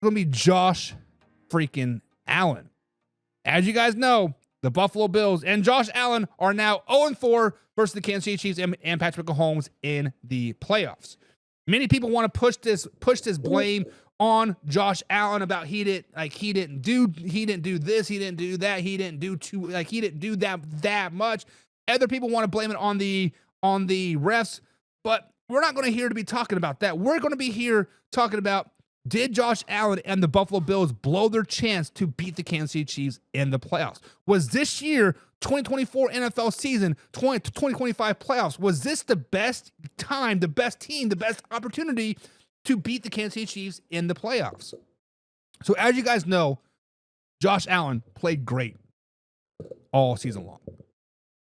going to be Josh freaking Allen. As you guys know, the Buffalo Bills and Josh Allen are now 0-4 versus the Kansas City Chiefs and Patrick Mahomes in the playoffs. Many people want to push this blame on Josh Allen about he didn't do this, he didn't do that, he didn't do that much. Other people want to blame it on the refs, but we're not going to be talking about that. We're going to be here talking about, did Josh Allen and the Buffalo Bills blow their chance to beat the Kansas City Chiefs in the playoffs? Was this year, 2024 NFL season, 2025 playoffs, was this the best time, the best team, the best opportunity to beat the Kansas City Chiefs in the playoffs? So as you guys know, Josh Allen played great all season long.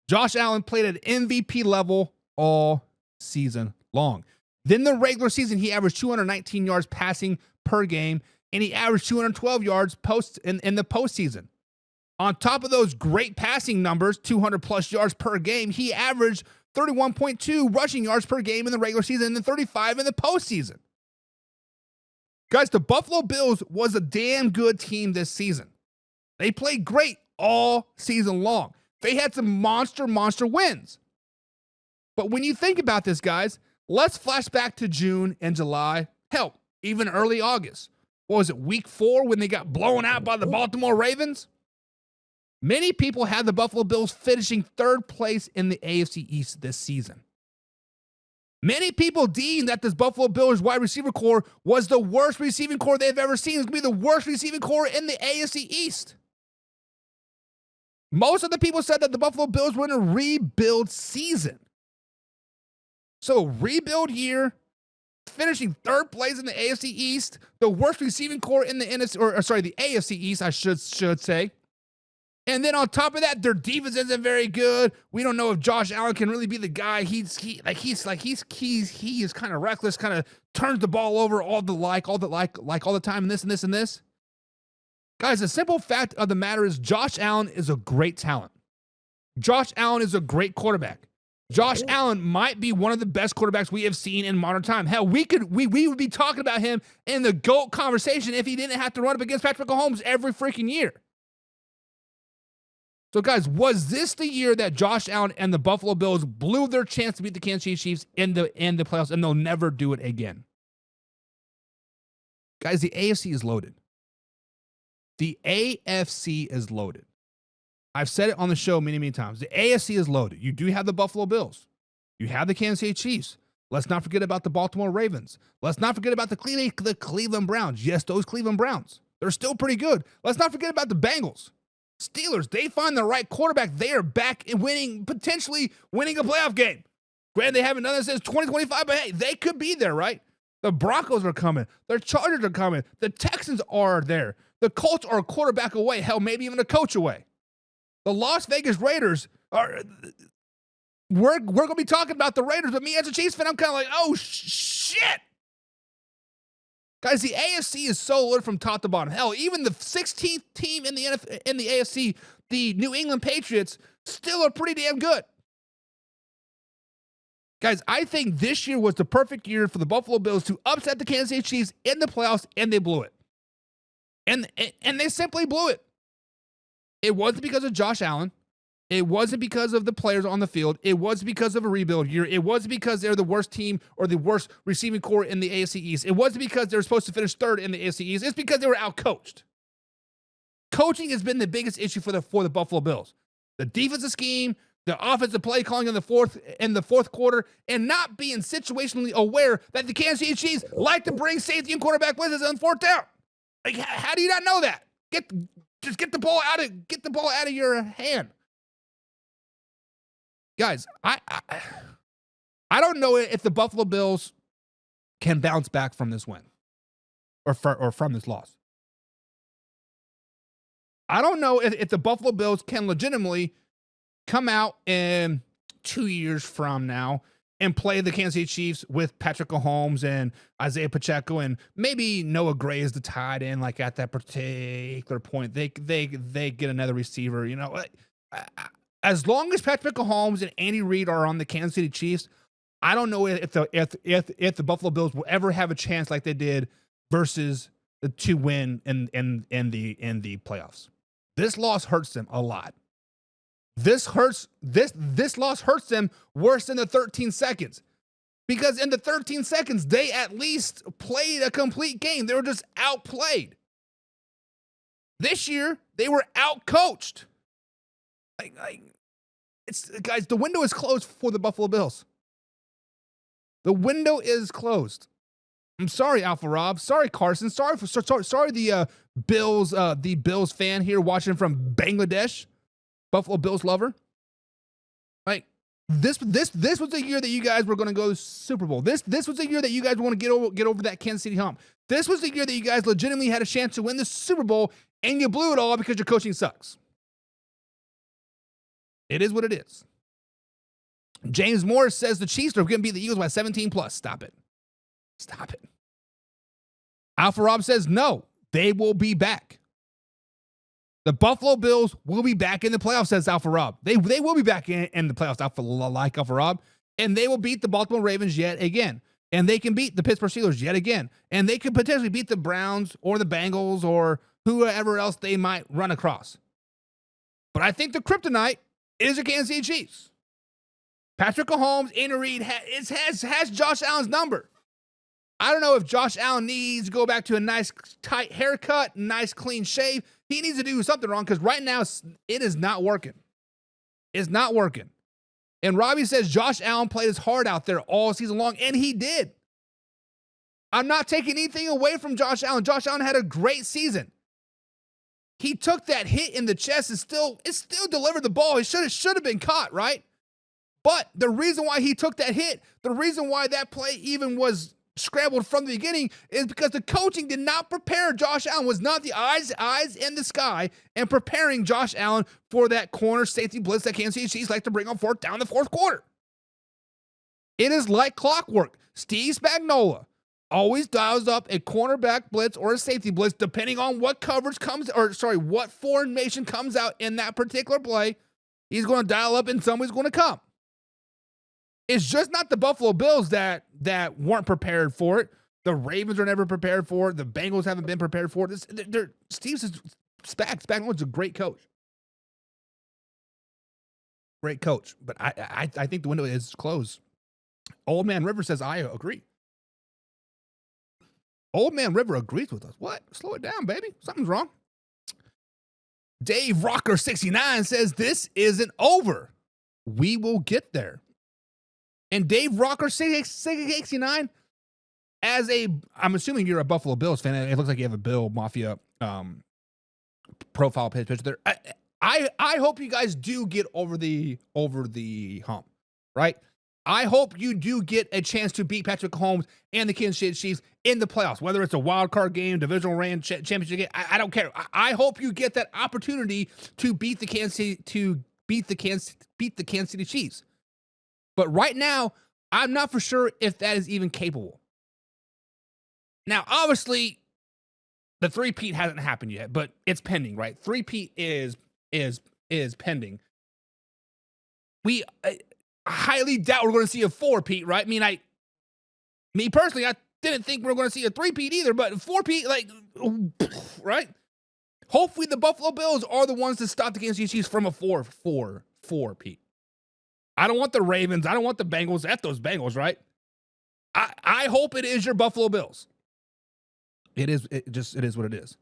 Josh Allen played at MVP level all season long. Then the regular season, he averaged 219 yards passing per game, and he averaged 212 yards in the postseason. On top of those great passing numbers, 200-plus yards per game, he averaged 31.2 rushing yards per game in the regular season and then 35 in the postseason. Guys, the Buffalo Bills was a damn good team this season. They played great all season long. They had some monster wins. But when you think about this, guys, let's flash back to June and July. Hell, even early August. What was it, week 4 when they got blown out by the Baltimore Ravens? Many people had the Buffalo Bills finishing 3rd place in the AFC East this season. Many people deemed that this Buffalo Bills wide receiver core was the worst receiving core they've ever seen. It's going to be the worst receiving core in the AFC East. Most of the people said that the Buffalo Bills were in a rebuild season. So rebuild year, finishing 3rd place in the AFC East, the worst receiving core in the the AFC East, I should say. And then on top of that, their defense isn't very good. We don't know if Josh Allen can really be the guy. He is kind of reckless, kind of turns the ball over all the time, and this. Guys, the simple fact of the matter is Josh Allen is a great talent. Josh Allen is a great quarterback. Josh Allen might be one of the best quarterbacks we have seen in modern time. Hell, we would be talking about him in the GOAT conversation if he didn't have to run up against Patrick Mahomes every freaking year. So, guys, was this the year that Josh Allen and the Buffalo Bills blew their chance to beat the Kansas City Chiefs in the playoffs, and they'll never do it again? Guys, the AFC is loaded. The AFC is loaded. I've said it on the show many times. The AFC is loaded. You do have the Buffalo Bills. You have the Kansas City Chiefs. Let's not forget about the Baltimore Ravens. Let's not forget about the Cleveland Browns. Yes, those Cleveland Browns. They're still pretty good. Let's not forget about the Bengals. Steelers, they find the right quarterback. They are back and potentially winning a playoff game. Granted, they haven't done this since 2025, but hey, they could be there, right? The Broncos are coming. The Chargers are coming. The Texans are there. The Colts are a quarterback away. Hell, maybe even a coach away. The Las Vegas Raiders are. We're going to be talking about the Raiders, but me as a Chiefs fan, I'm kind of like, oh, shit. Guys, the AFC is so loaded from top to bottom. Hell, even the 16th team in the AFC, the New England Patriots, still are pretty damn good. Guys, I think this year was the perfect year for the Buffalo Bills to upset the Kansas City Chiefs in the playoffs, and they blew it. And they simply blew it. It wasn't because of Josh Allen. It wasn't because of the players on the field. It wasn't because of a rebuild year. It wasn't because they're the worst team or the worst receiving core in the AFC East. It wasn't because they were supposed to finish 3rd in the AFC East. It's because they were outcoached. Coaching has been the biggest issue for the Buffalo Bills. The defensive scheme, the offensive play calling in the fourth quarter, and not being situationally aware that the Kansas City Chiefs like to bring safety and quarterback blitzes on 4th down. Like, how do you not know that? Just get the ball out of your hand. Guys, I don't know if the Buffalo Bills can bounce back from this win or from this loss. I don't know if the Buffalo Bills can legitimately come out in 2 years from now and play the Kansas City Chiefs with Patrick Mahomes and Isaiah Pacheco and maybe Noah Gray is the tight end. Like at that particular point, they get another receiver. You know, as long as Patrick Mahomes and Andy Reid are on the Kansas City Chiefs, I don't know if the Buffalo Bills will ever have a chance like they did versus to win in the playoffs. This loss hurts them a lot. This loss hurts them worse than the 13 seconds. Because in the 13 seconds, they at least played a complete game. They were just outplayed. This year, they were outcoached. Guys, the window is closed for the Buffalo Bills. The window is closed. I'm sorry, Alpha Rob. Sorry, Carson. Sorry the Bills fan here watching from Bangladesh, Buffalo Bills lover. Like this was the year that you guys were going to go to Super Bowl. This was the year that you guys want to get over that Kansas City hump. This was the year that you guys legitimately had a chance to win the Super Bowl, and you blew it all because your coaching sucks. It is what it is. James Morris says the Chiefs are going to beat the Eagles by 17 plus. Stop it. Stop it. Alpha Rob says no, they will be back. The Buffalo Bills will be back in the playoffs, says Alpha Rob. They will be back in the playoffs, Alpha Rob. And they will beat the Baltimore Ravens yet again. And they can beat the Pittsburgh Steelers yet again. And they could potentially beat the Browns or the Bengals or whoever else they might run across. But I think the kryptonite is the Kansas City Chiefs. Patrick Mahomes, Andy Reid has Josh Allen's number. I don't know if Josh Allen needs to go back to a nice tight haircut, nice clean shave. He needs to do something wrong because right now it is not working. It's not working. And Robbie says Josh Allen played his heart out there all season long, and he did. I'm not taking anything away from Josh Allen. Josh Allen had a great season. He took that hit in the chest and still delivered the ball. It should have been caught, right? But the reason why he took that hit, the reason why that play even was scrambled from the beginning is because the coaching did not prepare Josh Allen, was not the eyes in the sky and preparing Josh Allen for that corner safety blitz that Kansas City Chiefs like to bring on fourth down the fourth quarter. It is like clockwork. Steve Spagnuolo always dials up a cornerback blitz or a safety blitz depending on what coverage what formation comes out in that particular play. He's going to dial up and somebody's going to come. It's just not the Buffalo Bills that weren't prepared for it. The Ravens are never prepared for it. The Bengals haven't been prepared for it. Spagnuolo's a great coach. Great coach. But I think the window is closed. Old Man River says, I agree. Old Man River agrees with us. What? Slow it down, baby. Something's wrong. Dave Rocker 69 says, this isn't over. We will get there. And Dave Rocker 69, I'm assuming you're a Buffalo Bills fan. It looks like you have a Bill Mafia profile picture there. I hope you guys do get over the hump, right? I hope you do get a chance to beat Patrick Mahomes and the Kansas City Chiefs in the playoffs, whether it's a wild card game, divisional round, championship game. I don't care. I hope you get that opportunity to beat the Kansas City Chiefs. But right now, I'm not for sure if that is even capable. Now, obviously, the three-peat hasn't happened yet, but it's pending, right? Three-peat is pending. I highly doubt we're going to see a four-peat, right? Me personally, I didn't think we were going to see a three-peat either, but four-peat, right? Hopefully, the Buffalo Bills are the ones that stop the Kansas City Chiefs from a four-peat. I don't want the Ravens. I don't want the Bengals. At those Bengals, right? I hope it is your Buffalo Bills. It is what it is.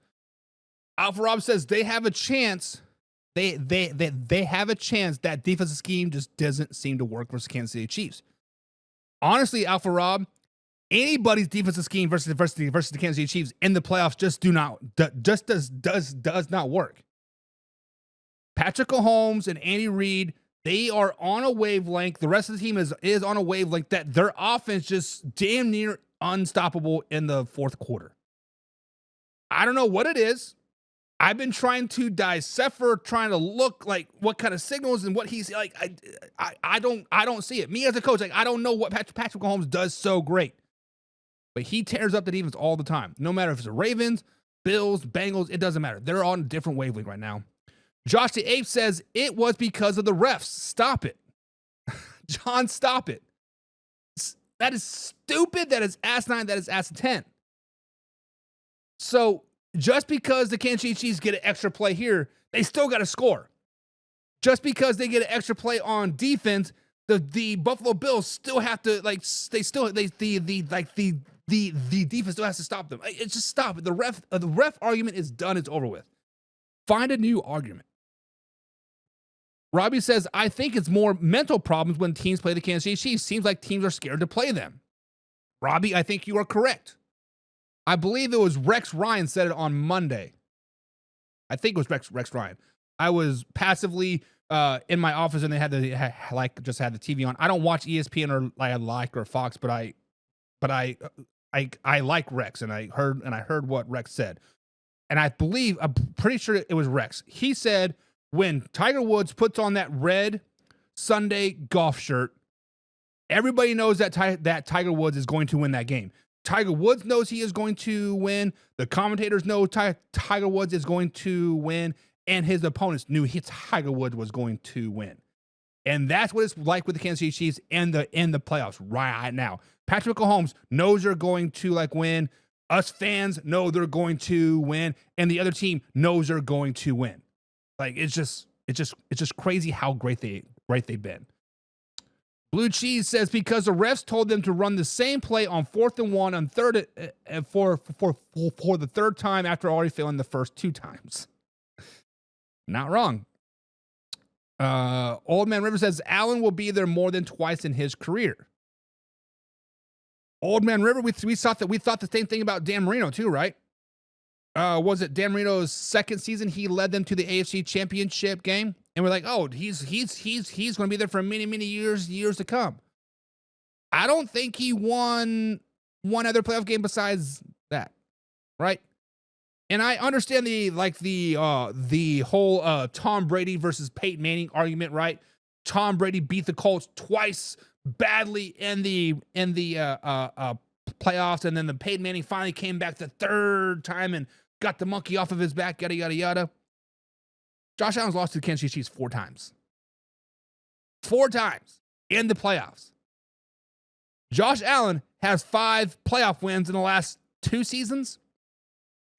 Alpha Rob says they have a chance. They have a chance. That defensive scheme just doesn't seem to work versus Kansas City Chiefs. Honestly, Alpha Rob, anybody's defensive scheme versus the Kansas City Chiefs in the playoffs does not work. Patrick Mahomes and Andy Reid, they are on a wavelength. The rest of the team is on a wavelength that their offense just damn near unstoppable in the fourth quarter. I don't know what it is. I've been trying to decipher, trying to look like what kind of signals and what he's like. I don't see it. Me as a coach, I don't know what Patrick Mahomes does so great, but he tears up the defense all the time. No matter if it's the Ravens, Bills, Bengals, it doesn't matter. They're on a different wavelength right now. Josh the Ape says, it was because of the refs. Stop it. John, stop it. That is stupid. That is asinine. That is asinine. So just because the Kansas City Chiefs get an extra play here, they still got to score. Just because they get an extra play on defense, the Buffalo Bills still have to the defense still has to stop them. It's just stop it. The ref argument is done. It's over with. Find a new argument. Robbie says, I think it's more mental problems when teams play the Kansas City Chiefs. Seems like teams are scared to play them. Robbie, I think you are correct. I believe it was Rex Ryan said it on Monday. I think it was Rex Ryan. I was passively in my office and they had just had the TV on. I don't watch ESPN or Fox, but I like Rex and I heard what Rex said. And I'm pretty sure it was Rex. He said when Tiger Woods puts on that red Sunday golf shirt, everybody knows that Tiger Woods is going to win that game. Tiger Woods knows he is going to win. The commentators know Tiger Woods is going to win. And his opponents knew Tiger Woods was going to win. And that's what it's like with the Kansas City Chiefs in the playoffs right now. Patrick Mahomes knows they're going to win. Us fans know they're going to win. And the other team knows they're going to win. It's just crazy how great they've been. Blue Cheese says because the refs told them to run the same play on 4th and 1 on third for the third time after already failing the first 2 times. Not wrong. Old Man River says Allen will be there more than twice in his career. Old Man River, we thought the same thing about Dan Marino too, right? Was it Dan Marino's second season? He led them to the AFC Championship game, and we're like, oh, he's going to be there for many years to come. I don't think he won one other playoff game besides that, right? And I understand the whole Tom Brady versus Peyton Manning argument, right? Tom Brady beat the Colts twice badly in the playoffs, and then the Peyton Manning finally came back the third time and got the monkey off of his back, yada, yada, yada. Josh Allen's lost to the Kansas City Chiefs 4 times. 4 times in the playoffs. Josh Allen has 5 playoff wins in the last 2 seasons.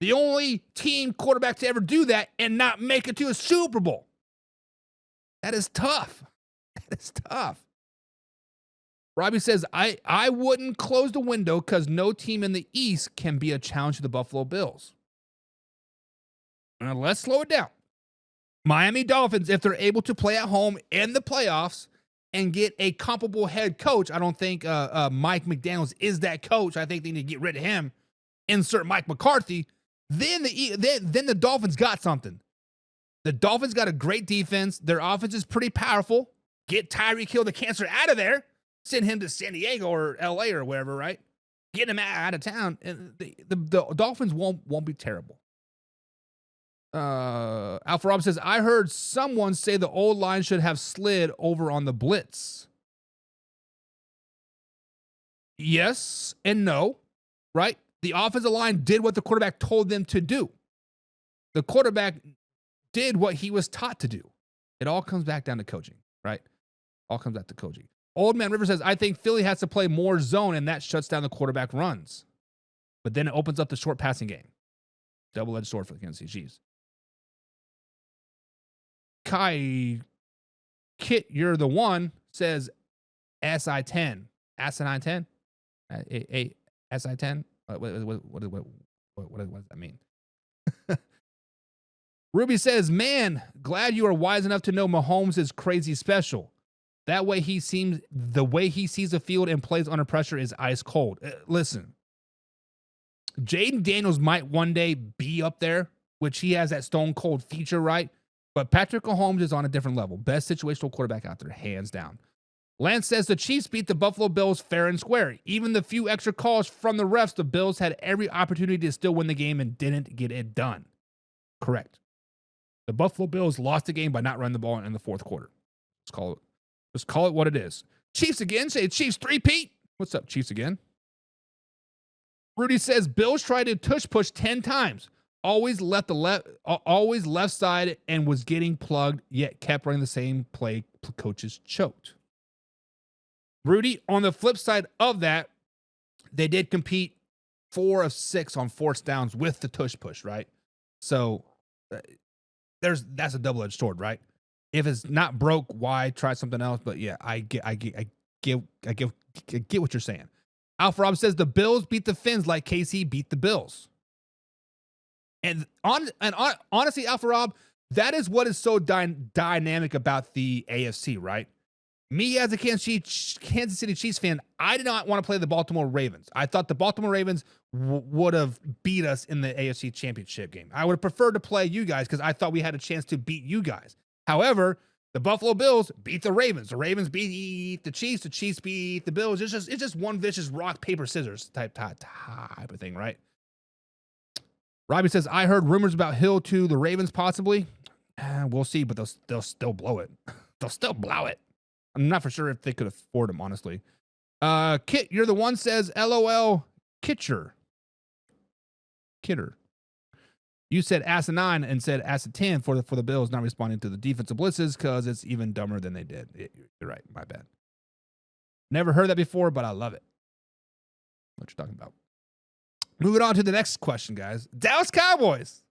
The only team quarterback to ever do that and not make it to a Super Bowl. That is tough. That is tough. Robbie says, I wouldn't close the window because no team in the East can be a challenge to the Buffalo Bills. Now, let's slow it down. Miami Dolphins, if they're able to play at home in the playoffs and get a comparable head coach, I don't think Mike McDaniels is that coach. I think they need to get rid of him. Insert Mike McCarthy. Then the Dolphins got something. The Dolphins got a great defense. Their offense is pretty powerful. Get Tyreek Hill, the cancer, out of there. Send him to San Diego or LA or wherever, right? Get him out of town. And the Dolphins won't be terrible. Alpha Rob says, I heard someone say the old line should have slid over on the blitz. Yes and no, right? The offensive line did what the quarterback told them to do. The quarterback did what he was taught to do. It all comes back down to coaching, right? All comes back to coaching. Old Man River says, I think Philly has to play more zone, and that shuts down the quarterback runs. But then it opens up the short passing game. Double-edged sword for the Kansas City Chiefs. Kai Kit, you're the one, says SI10. Asinine 10? SI10? What does that mean? Ruby says, man, glad you are wise enough to know Mahomes is crazy special. That way the way he sees the field and plays under pressure is ice cold. Listen, Jaden Daniels might one day be up there, which he has that stone cold feature, right? But Patrick Mahomes is on a different level. Best situational quarterback out there, hands down. Lance says the Chiefs beat the Buffalo Bills fair and square. Even the few extra calls from the refs, the Bills had every opportunity to still win the game and didn't get it done. Correct. The Buffalo Bills lost the game by not running the ball in the fourth quarter. Just call it what it is. Chiefs again. Say Chiefs 3-peat. What's up, Chiefs again? Rudy says Bills tried to tush push 10 times. Always left side and was getting plugged, yet kept running the same play. Coaches choked. Rudy, on the flip side of that, they did compete 4 of 6 on fourth downs with the tush push, right? So that's a double-edged sword, right? If it's not broke, why try something else? But yeah, I get what you're saying. Alpha Rob says the Bills beat the Finns like KC beat the Bills. And honestly, Alpha Rob, that is what is so dynamic about the AFC, right? Me as a Kansas City Chiefs fan, I did not want to play the Baltimore Ravens. I thought the Baltimore Ravens would have beat us in the AFC Championship game. I would have preferred to play you guys because I thought we had a chance to beat you guys. However, the Buffalo Bills beat the Ravens. The Ravens beat the Chiefs beat the Bills. It's just one vicious rock, paper, scissors type of thing, right? Robbie says, I heard rumors about Hill to the Ravens possibly. We'll see, but they'll still blow it. They'll still blow it. I'm not for sure if they could afford him, honestly. Kit, you're the one says, LOL, Kidder. You said asinine and said acid 10 for the Bills not responding to the defensive blitzes because it's even dumber than they did. You're right. My bad. Never heard that before, but I love it. What you're talking about. Moving on to the next question, guys. Dallas Cowboys.